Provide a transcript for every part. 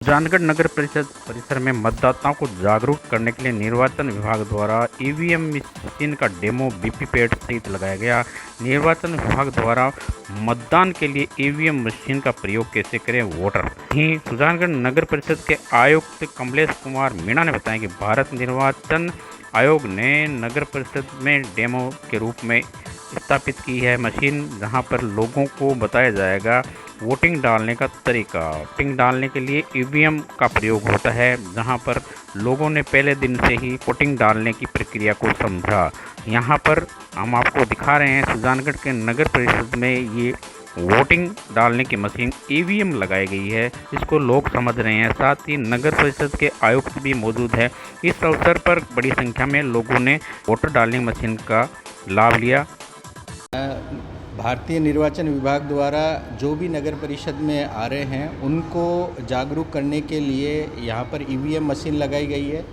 जानगढ़ नगर परिषद परिसर में मतदाताओं को जागरूक करने के लिए निर्वाचन विभाग द्वारा ईवीएम मशीन का डेमो वीवीपैट सहित लगाया गया। निर्वाचन विभाग द्वारा मतदान के लिए ईवीएम मशीन का प्रयोग कैसे करें वोटर। वहीं सुजानगढ़ नगर परिषद के आयुक्त कमलेश कुमार मीणा ने बताया कि भारत निर्वाचन आयोग ने नगर परिषद में डेमो के रूप में स्थापित की है मशीन, जहां पर लोगों को बताया जाएगा वोटिंग डालने का तरीका। वोटिंग डालने के लिए ईवीएम का प्रयोग होता है, जहां पर लोगों ने पहले दिन से ही वोटिंग डालने की प्रक्रिया को समझा। यहां पर हम आपको दिखा रहे हैं सुजानगढ़ के नगर परिषद में ये वोटिंग डालने की मशीन ईवीएम लगाई गई है, जिसको लोग समझ रहे हैं। साथ ही नगर परिषद के आयुक्त भी मौजूद है। इस अवसर पर बड़ी संख्या में लोगों ने वोटर डालने मशीन का लाभ लिया। भारतीय निर्वाचन विभाग द्वारा जो भी नगर परिषद में आ रहे हैं उनको जागरूक करने के लिए यहाँ पर ईवीएम मशीन लगाई गई है।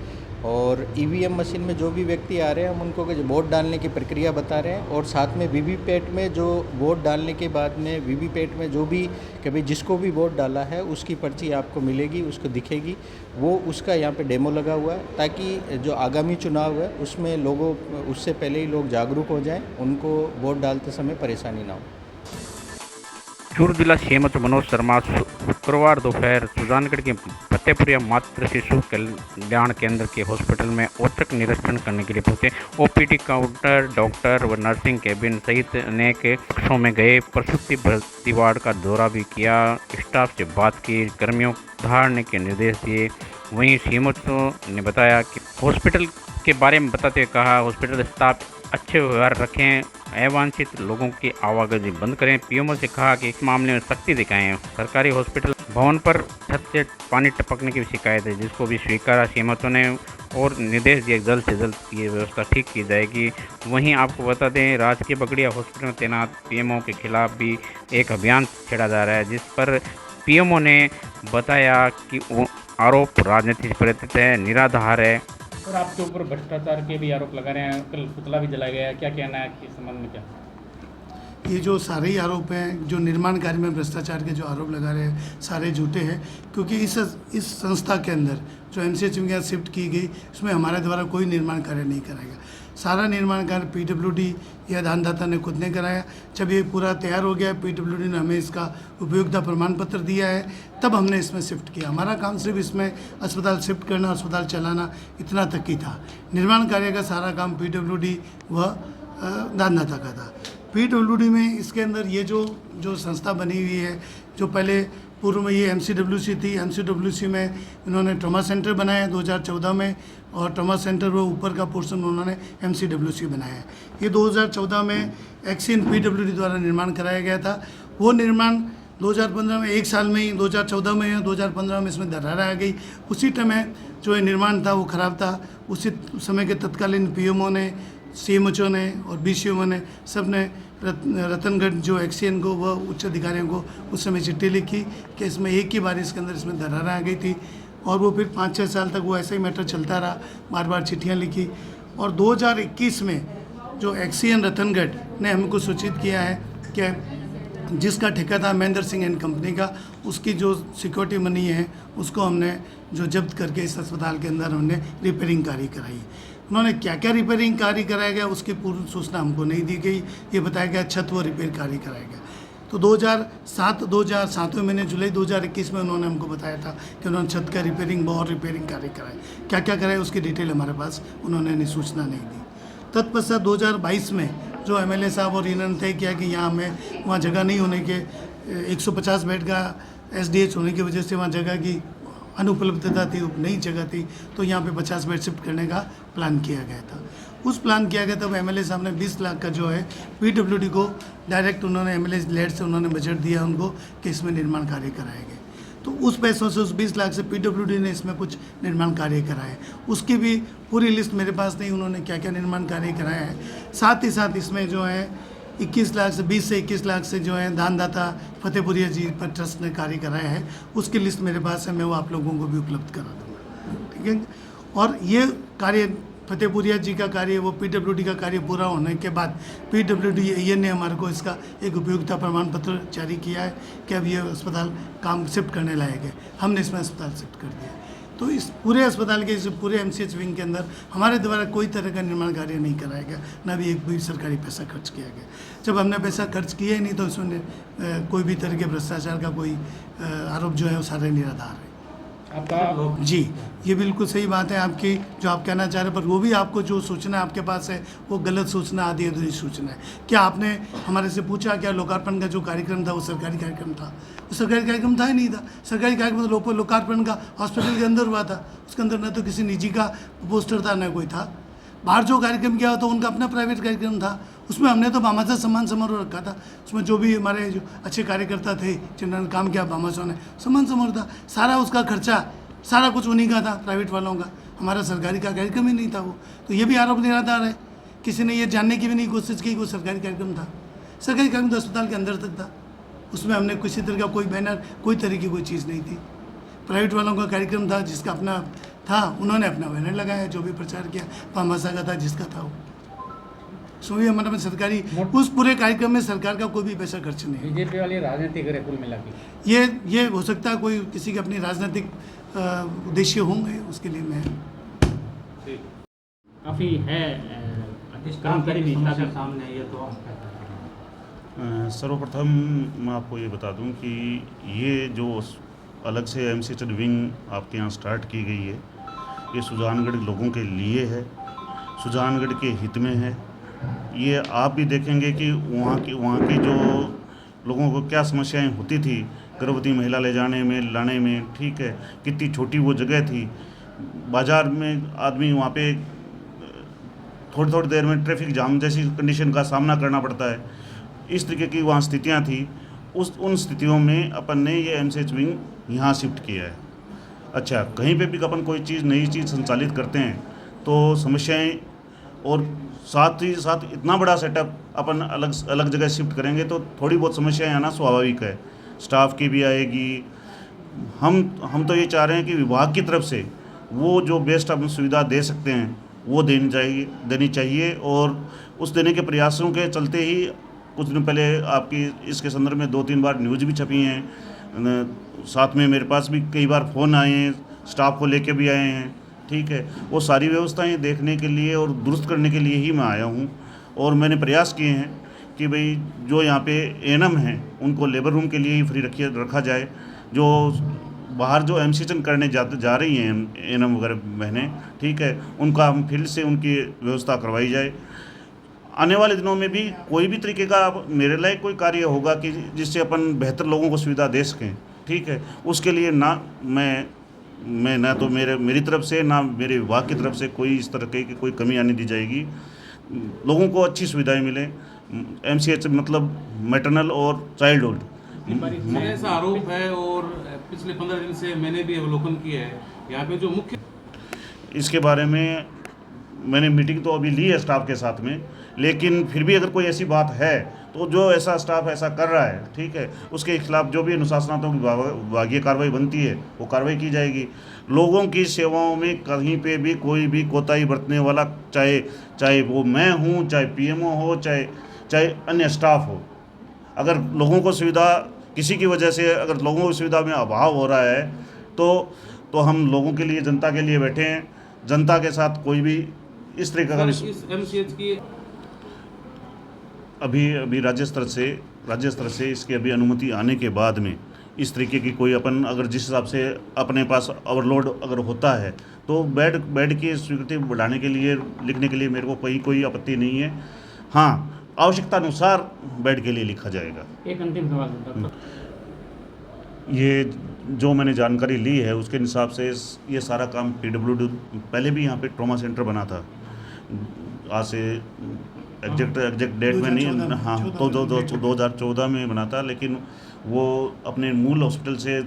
और ईवीएम मशीन में जो भी व्यक्ति आ रहे हैं हम उनको वोट डालने की प्रक्रिया बता रहे हैं। और साथ में वीवीपैट में जो वोट डालने के बाद में वीवीपैट में जो भी कभी जिसको भी वोट डाला है उसकी पर्ची आपको मिलेगी, उसको दिखेगी, वो उसका यहाँ पे डेमो लगा हुआ है, ताकि जो आगामी चुनाव है उसमें लोगों उससे पहले ही लोग जागरूक हो जाएं, उनको वोट डालते समय परेशानी ना हो। चूरू जिला सीएमएच मनोज शर्मा शुक्रवार दोपहर सुजानगढ़ के फतेहपुरिया मातृ शिशु कल्याण केंद्र के हॉस्पिटल में औचक निरीक्षण करने के लिए पहुंचे। ओपीडी काउंटर, डॉक्टर व नर्सिंग कैबिन सहित अनेक कक्षों में गए। प्रसूति भर्ती वार्ड का दौरा भी किया, स्टाफ से बात की, कर्मियों को सुधारने के निर्देश दिए। वहीं सीएमएच ने बताया कि हॉस्पिटल के बारे में बताते हुए कहा, हॉस्पिटल स्टाफ अच्छे व्यवहार रखें, अवांछित लोगों की आवागमन बंद करें। पीएमओ से कहा कि इस मामले में सख्ती दिखाएं। सरकारी हॉस्पिटल भवन पर छत से पानी टपकने की शिकायत है, जिसको भी स्वीकारा सीएमओ ने और निर्देश दिए जल्द से जल्द ये व्यवस्था ठीक की जाएगी। वहीं आपको बता दें, राजकीय बगड़िया हॉस्पिटल में तैनात पीएमओ के खिलाफ भी एक अभियान छेड़ा जा रहा है, जिस पर पीएमओ ने बताया कि वो आरोप राजनीतिक प्रेरित है, निराधार है। और आपके ऊपर भ्रष्टाचार के भी आरोप लगा रहे हैं, कल पुतला भी जलाया गया है, क्या कहना है इस संबंध में? क्या ये जो सारे ही आरोप हैं, जो निर्माण कार्य में भ्रष्टाचार के जो आरोप लगा रहे हैं, सारे झूठे हैं। क्योंकि इस संस्था के अंदर जो एमसीएच में शिफ्ट की गई, उसमें हमारे द्वारा कोई निर्माण कार्य नहीं कराया गया। सारा निर्माण कार्य पीडब्ल्यूडी या दानदाता ने खुद ने कराया। जब ये पूरा तैयार हो गया, पीडब्ल्यूडी ने हमें इसका उपयोगिता प्रमाण पत्र दिया है, तब हमने इसमें शिफ्ट किया। हमारा काम सिर्फ इसमें अस्पताल शिफ्ट करना, अस्पताल चलाना, इतना तक ही था। निर्माण कार्य का सारा काम पीडब्ल्यूडी व दानदाता का था। पीडब्ल्यूडी में इसके अंदर ये जो संस्था बनी हुई है, जो पहले पूर्व में ये एमसीडब्ल्यूसी थी, एमसीडब्ल्यूसी में इन्होंने ट्रॉमा सेंटर बनाया 2014 में, और ट्रॉमा सेंटर वो ऊपर का पोर्शन उन्होंने एमसीडब्ल्यूसी बनाया है। ये 2014 में एक्सियन पीडब्ल्यूडी द्वारा निर्माण कराया गया था। वो निर्माण 2015 में, एक साल में ही 2014 में या 2015 में इसमें दरार आ गई। उसी समय जो ये निर्माण था वो ख़राब था। उसी समय के तत्कालीन पीएमओ ने, सीएमएचओ ने और बीसीएमओ ने सब ने रतनगढ़ जो एक्सियन को व उच्च अधिकारियों को उस समय चिट्ठी लिखी कि इसमें एक ही बार इसके अंदर इसमें दरार आ गई थी। और वो फिर 5-6 साल तक वो ऐसा ही मैटर चलता रहा, बार बार चिट्ठियाँ लिखी। और 2021 में जो एक्सियन रतनगढ़ ने हमको सूचित किया है कि जिसका ठेका था महेंद्र सिंह एंड कंपनी का, उसकी जो सिक्योरिटी मनी है उसको हमने जो जब्त करके इस अस्पताल के अंदर हमने रिपेयरिंग कार्य कराई। उन्होंने क्या क्या रिपेयरिंग कार्य कराया गया उसकी पूर्ण सूचना हमको नहीं दी गई। ये बताया गया छत व रिपेयर कार्य कराया गया। तो 2007 महीने जुलाई 2021 में उन्होंने हमको बताया था कि उन्होंने छत का रिपेयरिंग और रिपेयरिंग कार्य कराए। क्या क्या कराए उसकी डिटेल हमारे पास उन्होंने सूचना नहीं दी। तत्पश्चात 2022 में जो एमएलए साहब और इन्होंने तय किया कि यहाँ हमें वहाँ जगह नहीं होने के, 150 बेड का एसडीएच होने की वजह से वहाँ जगह की अनुपलब्धता थी, नई जगह थी, तो यहाँ पे 50 बेड शिफ्ट करने का प्लान किया गया था। उस प्लान किया गया तब एमएलए साहब ने 20 लाख का जो है पीडब्ल्यूडी को डायरेक्ट उन्होंने एमएलए लेड से उन्होंने बजट दिया उनको कि इसमें निर्माण कार्य कराए गए। तो उस पैसों से, उस 20 लाख से पीडब्ल्यूडी ने इसमें कुछ निर्माण कार्य कराए। उसकी भी पूरी लिस्ट मेरे पास नहीं, उन्होंने क्या क्या निर्माण कार्य कराया है। साथ ही साथ इसमें जो है 21 लाख से 20 से 21 लाख से जो है दानदाता फतेहपुरिया जी पर ट्रस्ट ने कार्य कराया है, उसकी लिस्ट मेरे पास है, मैं वो आप लोगों को भी उपलब्ध करा दूँगा। ठीक है। और ये कार्य फतेहपुरिया जी का कार्य, वो पीडब्ल्यूडी का कार्य पूरा होने के बाद पीडब्ल्यूडी ने हमारे को इसका एक उपयोगिता प्रमाण पत्र जारी किया है कि अब ये अस्पताल काम शिफ्ट करने लायक है। हमने इसमें अस्पताल शिफ्ट कर दिया। तो इस पूरे अस्पताल के, इस पूरे एमसीएच विंग के अंदर हमारे द्वारा कोई तरह का निर्माण कार्य नहीं कराया गया, ना भी एक भी सरकारी पैसा खर्च किया गया। जब हमने पैसा खर्च किया ही नहीं तो उसमें कोई भी तरह के भ्रष्टाचार का कोई आरोप जो है वो सारे निराधार है। आपका जी, ये बिल्कुल सही बात है आपकी, जो आप कहना चाह रहे हैं, पर वो भी आपको जो सूचना आपके पास है वो गलत सूचना, आधी अधूरी सूचना है। क्या आपने हमारे से पूछा क्या लोकार्पण का जो कार्यक्रम था वो सरकारी कार्यक्रम था? वो सरकारी कार्यक्रम था ही नहीं था। सरकारी कार्यक्रम तो लोकार्पण का हॉस्पिटल के अंदर हुआ था, उसके अंदर न तो किसी निजी का पोस्टर था न कोई था। बाहर जो कार्यक्रम किया तो उनका अपना प्राइवेट कार्यक्रम था, उसमें हमने तो भामाशाह सम्मान समारोह रखा था। उसमें जो भी हमारे जो अच्छे कार्यकर्ता थे जिन्होंने काम किया भामाशाह ने, सम्मान समारोह था, सारा उसका खर्चा सारा कुछ उन्हीं का था, प्राइवेट वालों का। हमारा सरकारी का कार्यक्रम ही नहीं था वो। तो ये भी आरोप निराधार है। किसी ने ये जानने की भी नहीं कोशिश की कि वो सरकारी कार्यक्रम था। सरकारी कार्यक्रम तो अस्पताल के अंदर तक था, उसमें हमने किसी तरह का कोई बैनर, कोई तरह की कोई चीज़ नहीं थी। प्राइवेट वालों का कार्यक्रम था, जिसका अपना था, उन्होंने अपना बैनर लगाया, जो भी प्रचार किया भामाशाह का था, जिसका था वो। सो ये मतलब सरकारी, उस पूरे कार्यक्रम में सरकार का कोई भी पैसा खर्च नहीं है। बीजेपी वाली राजनीति करे कुल मिला के ये हो सकता है कोई किसी के अपनी राजनीतिक उद्देश्य होंगे, उसके लिए मैं काफ़ी है कर्मचारी भी सामने आई है तो आप क्या करें? सर्वप्रथम मैं आपको ये बता दूं कि ये जो अलग से एमसीएच विंग आपके यहाँ स्टार्ट की गई है, ये सुजानगढ़ लोगों के लिए है, सुजानगढ़ के हित में है। ये आप भी देखेंगे कि वहाँ की जो लोगों को क्या समस्याएं होती थी गर्भवती महिला ले जाने में, लाने में, ठीक है, कितनी छोटी वो जगह थी। बाज़ार में आदमी वहाँ पे थोड़ी थोड़ी देर में ट्रैफिक जाम जैसी कंडीशन का सामना करना पड़ता है। इस तरीके की वहाँ स्थितियाँ थी। उन स्थितियों में अपन ने ये एमसीएच विंग यहाँ शिफ्ट किया है। अच्छा, कहीं पे भी अपन कोई चीज़, नई चीज़ संचालित करते हैं तो समस्याएं, और साथ ही साथ इतना बड़ा सेटअप अपन अलग जगह शिफ्ट करेंगे तो थोड़ी बहुत समस्याएं आना स्वाभाविक है, स्टाफ की भी आएगी। हम तो ये चाह रहे हैं कि विभाग की तरफ से वो जो बेस्ट अपन सुविधा दे सकते हैं वो देनी चाहिए और उस देने के प्रयासों के चलते ही कुछ दिन पहले आपकी इसके संदर्भ में 2-3 बार न्यूज़ भी छपी हैं। साथ में मेरे पास भी कई बार फ़ोन आए हैं, स्टाफ को लेके भी आए हैं, ठीक है। वो सारी व्यवस्थाएं देखने के लिए और दुरुस्त करने के लिए ही मैं आया हूँ। और मैंने प्रयास किए हैं कि भाई जो यहाँ पे एएनएम हैं उनको लेबर रूम के लिए ही फ्री रखा जाए। जो बाहर जो एमसीएच करने जा रही हैं एएनएम वगैरह बहनें, ठीक है, उनका हम फील्ड से उनकी व्यवस्था करवाई जाए। आने वाले दिनों में भी कोई भी तरीके का मेरे लायक कोई कार्य होगा कि जिससे अपन बेहतर लोगों को सुविधा दे सकें, ठीक है, उसके लिए ना मैं ना तो मेरी तरफ से ना मेरे विभाग की तरफ से कोई इस तरह की कोई कमी आने दी जाएगी। लोगों को अच्छी सुविधाएं मिलें। एमसीएच मतलब मैटरनल और चाइल्डहुड। ऐसा आरोप है और पिछले 15 दिन से मैंने भी अवलोकन किया है यहाँ पे जो मुख्य, इसके बारे में मैंने मीटिंग तो अभी ली है स्टाफ के साथ में, लेकिन फिर भी अगर कोई ऐसी बात है तो जो ऐसा स्टाफ ऐसा कर रहा है, ठीक है, उसके खिलाफ जो भी अनुशासनात्मक विभागीय कार्रवाई बनती है वो कार्रवाई की जाएगी। लोगों की सेवाओं में कहीं पे भी कोई भी कोताही बरतने वाला, चाहे वो मैं हूँ, चाहे पीएमओ हो, चाहे अन्य स्टाफ हो, अगर लोगों को सुविधा किसी की वजह से अगर लोगों को सुविधा में अभाव हो रहा है तो हम लोगों के लिए, जनता के लिए बैठे हैं। जनता के साथ कोई भी इस तरीके का इस एमसीएच की अभी राज्य स्तर से इसकी अभी अनुमति आने के बाद में इस तरीके की कोई अपन अगर जिस हिसाब से अपने पास ओवरलोड अगर होता है तो बेड की स्वीकृति बढ़ाने के लिए, लिखने के लिए मेरे को कोई आपत्ति नहीं है। हाँ, आवश्यकता अनुसार बेड के लिए लिखा जाएगा। एक अंतिम सवाल था। ये जो मैंने जानकारी ली है उसके हिसाब से ये सारा काम पीडब्ल्यूडी, पहले भी यहाँ पे ट्रॉमा सेंटर बना था, आज से एग्जैक्ट डेट में नहीं, हाँ, तो 2014 में बना था, लेकिन वो अपने मूल हॉस्पिटल से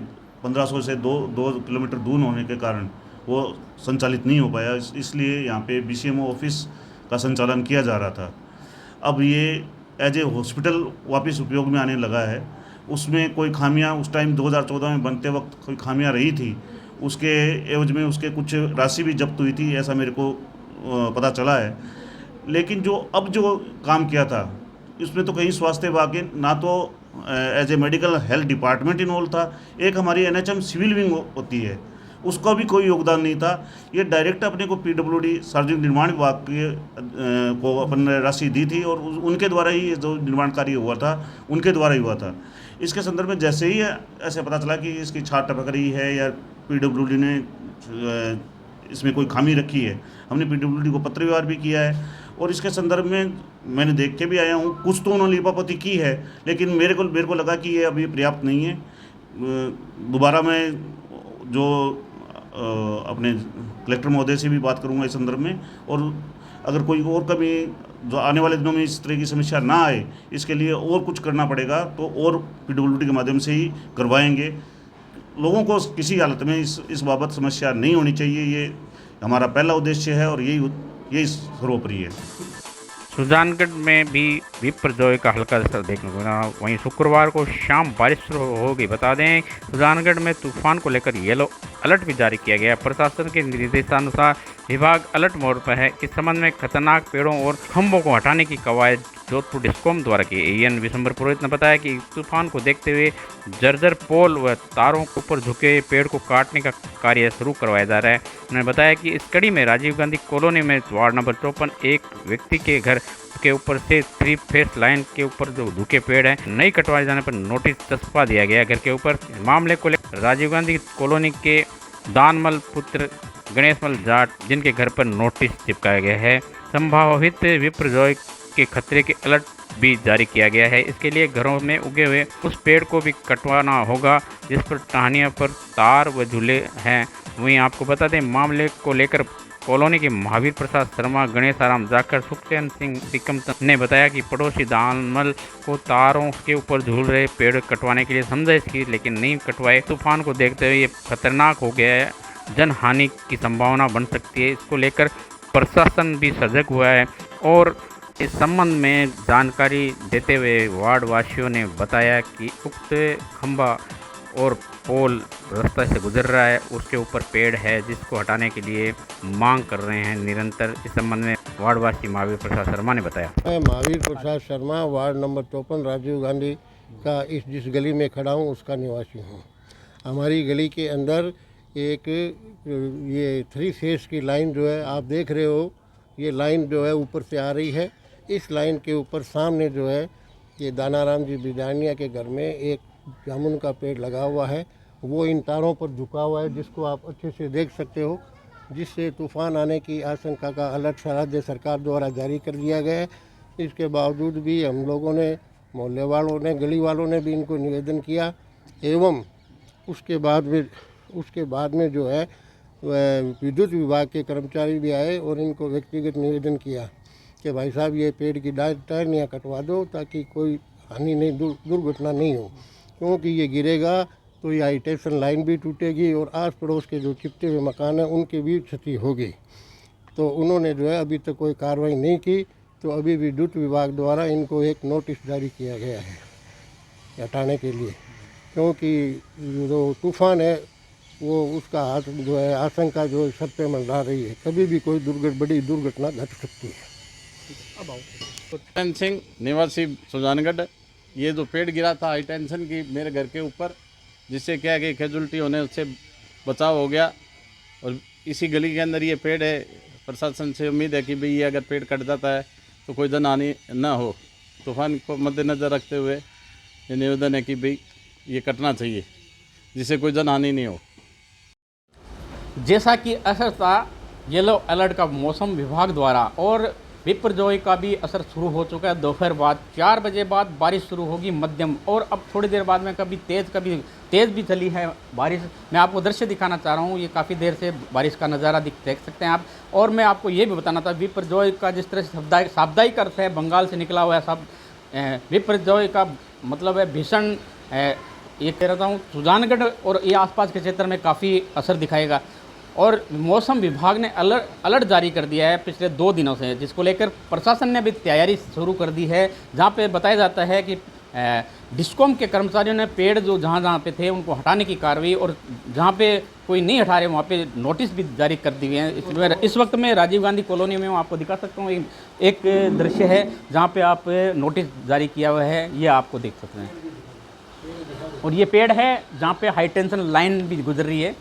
1500 से 2 किलोमीटर दूर होने के कारण वो संचालित नहीं हो पाया। इसलिए यहाँ पे बीसीएमओ ऑफिस का संचालन किया जा रहा था। अब ये एज ए हॉस्पिटल वापस उपयोग में आने लगा है। उसमें कोई खामियां उस टाइम 2014 में बनते वक्त कोई खामियां रही थी, उसके एवज में उसके कुछ राशि भी जब्त हुई थी, ऐसा मेरे को पता चला है। लेकिन जो अब जो काम किया था इसमें तो कहीं स्वास्थ्य विभाग के ना तो as a medical health department involve था, एक हमारी एनएचएम सिविल विंग होती है उसका भी कोई योगदान नहीं था। ये डायरेक्ट अपने को पीडब्ल्यूडी सार्वजनिक निर्माण विभाग के को अपन ने राशि दी थी और उनके द्वारा ही ये जो निर्माण कार्य हुआ था उनके द्वारा ही हुआ था। इसके संदर्भ में जैसे ही ऐसे पता चला कि इसकी छाट टपक रही है या पीडब्ल्यूडी ने इसमें कोई खामी रखी है, हमने पीडब्ल्यूडी को पत्र व्यवहार भी किया है और इसके संदर्भ में मैंने देख के भी आया हूँ। कुछ तो उन्होंने लिपापोती की है लेकिन मेरे को लगा कि ये अभी पर्याप्त नहीं है। दोबारा मैं जो अपने कलेक्टर महोदय से भी बात करूंगा इस संदर्भ में, और अगर कोई और कभी जो आने वाले दिनों में इस तरह की समस्या ना आए इसके लिए और कुछ करना पड़ेगा तो और पीडब्ल्यूडी के माध्यम से ही करवाएंगे। लोगों को किसी हालत में इस बाबत समस्या नहीं होनी चाहिए, ये हमारा पहला उद्देश्य है और यही सर्वोपरि है। सुजानगढ़ में भी विपर्जॉय का हल्का असर देखने को मिला। वहीं शुक्रवार को शाम बारिश शुरू हो गई। बता दें सुजानगढ़ में तूफान को लेकर येलो अलर्ट भी जारी किया गया। प्रशासन के निर्देशानुसार विभाग अलर्ट मोड पर है। इस संबंध में खतरनाक पेड़ों और खंभों को हटाने की कवायद जोधपुर डिस्कॉम द्वारा की। एएन विशंबर पुरोहित ने बताया कि तूफान को देखते हुए जर्जर पोल व तारों के ऊपर झुके पेड़ को काटने का कार्य शुरू करवाया जा रहा है। उन्होंने बताया कि इस कड़ी में राजीव गांधी कॉलोनी में वार्ड नंबर 54 एक व्यक्ति के घर के ऊपर से 3 फेस लाइन के ऊपर जो झुके पेड़ हैं नहीं कटवाए जाने पर नोटिस चस्पा दिया गया घर के ऊपर। मामले को लेकर राजीव गांधी कॉलोनी के दानमल पुत्र गणेशमल जाट जिनके घर पर नोटिस चिपकाया गया है। संभावित विपर्जॉय के खतरे के अलर्ट भी जारी किया गया है। इसके लिए घरों में उगे हुए उस पेड़ को भी कटवाना होगा जिस पर टहनियों पर तार व झूले हैं। वहीं आपको बता दें मामले को लेकर कॉलोनी के महावीर प्रसाद शर्मा, गणेश आराम जाकर सुखचैन सिंह सिकम ने बताया कि पड़ोसी दानमल को तारों के ऊपर झूल रहे पेड़ कटवाने के लिए समझाइश की लेकिन नहीं कटवाए। तूफान को देखते हुए ये खतरनाक हो गया है, जनहानि की संभावना बन सकती है। इसको लेकर प्रशासन भी सजग हुआ है और इस संबंध में जानकारी देते हुए वार्ड वासियों ने बताया कि उक्त खंभा और पोल रास्ता से गुजर रहा है, उसके ऊपर पेड़ है जिसको हटाने के लिए मांग कर रहे हैं निरंतर। इस संबंध में वार्डवासी महावीर प्रसाद शर्मा ने बताया। मैं महावीर प्रसाद शर्मा वार्ड नंबर 54 राजीव गांधी का जिस गली में खड़ा हूँ उसका निवासी हूँ। हमारी गली के अंदर एक ये 3 फेस की लाइन जो है आप देख रहे हो, ये लाइन जो है ऊपर से आ रही है। इस लाइन के ऊपर सामने जो है ये दानाराम जी बिदानिया के घर में एक जामुन का पेड़ लगा हुआ है, वो इन तारों पर झुका हुआ है जिसको आप अच्छे से देख सकते हो, जिससे तूफान आने की आशंका का अलर्ट राज्य सरकार द्वारा जारी कर दिया गया है। इसके बावजूद भी हम लोगों ने, मोहल्ले वालों ने, गली वालों ने भी इनको निवेदन किया एवं उसके बाद में जो है विद्युत विभाग के कर्मचारी भी आए और इनको व्यक्तिगत निवेदन किया कि भाई साहब ये पेड़ की टहनियाँ कटवा दो ताकि कोई हानि नहीं, दुर्घटना नहीं हो, क्योंकि ये गिरेगा तो ये हाईटेंशन लाइन भी टूटेगी और आस पड़ोस के जो चिपटे हुए मकान हैं उनकी भी क्षति होगी। तो उन्होंने जो है अभी तक कोई कार्रवाई नहीं की, तो अभी विद्युत विभाग द्वारा इनको एक नोटिस जारी किया गया है हटाने के लिए, क्योंकि जो तूफ़ान है वो उसका जो है आशंका जो है सर पे मंडरा रही है, कभी भी कोई बड़ी दुर्घटना घट सकती है। सुखचैन सिंह निवासी सुजानगढ़, ये जो पेड़ गिरा था हाई टेंशन की मेरे घर के ऊपर, जिससे क्या है कि कैजुअल्टी होने से बचाव हो गया। और इसी गली के अंदर ये पेड़ है, प्रशासन से उम्मीद है कि भाई ये अगर पेड़ कट जाता है तो कोई जनहानि ना हो। तूफान को मद्देनज़र रखते हुए ये निवेदन है कि भाई ये कटना चाहिए जिससे कोई जनहानि नहीं हो। जैसा कि असर था येलो अलर्ट का मौसम विभाग द्वारा और विपर्जॉय का भी असर शुरू हो चुका है। दोपहर बाद 4 बजे बाद बारिश शुरू होगी मध्यम, और अब थोड़ी देर बाद में कभी तेज़ भी चली है बारिश। मैं आपको दृश्य दिखाना चाह रहा हूँ, ये काफ़ी देर से बारिश का नज़ारा देख सकते हैं आप। और मैं आपको ये भी बताना था विपर्जॉय का जिस तरह से साप्ताहिक अर्थ है, बंगाल से निकला हुआ है शब्द। विपर्जॉय का मतलब है भीषण, ये कह रहा हूँ सुजानगढ़ और ये आसपास के क्षेत्र में काफ़ी असर दिखाएगा। और मौसम विभाग ने अलर्ट जारी कर दिया है पिछले 2 दिनों से, जिसको लेकर प्रशासन ने भी तैयारी शुरू कर दी है, जहां पे बताया जाता है कि डिस्कॉम के कर्मचारियों ने पेड़ जो जहाँ जहाँ पे थे उनको हटाने की कार्रवाई, और जहाँ पे कोई नहीं हटा रहे वहाँ पे नोटिस भी जारी कर दिए हैं। इसमें इस वक्त मैं राजीव गांधी कॉलोनी में हूँ, आपको दिखा सकता हूँ। एक दृश्य है जहाँ पे आप नोटिस जारी किया हुआ है, ये आपको देख सकते हैं। और ये पेड़ है जहाँ पे हाई टेंशन लाइन भी गुजर रही है,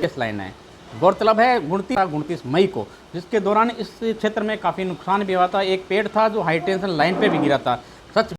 इस लाइन है। गौरतलब है 29 मई को, जिसके दौरान इस क्षेत्र में काफ़ी नुकसान भी हुआ था। एक पेड़ था जो हाई टेंशन लाइन पे भी गिरा था। सच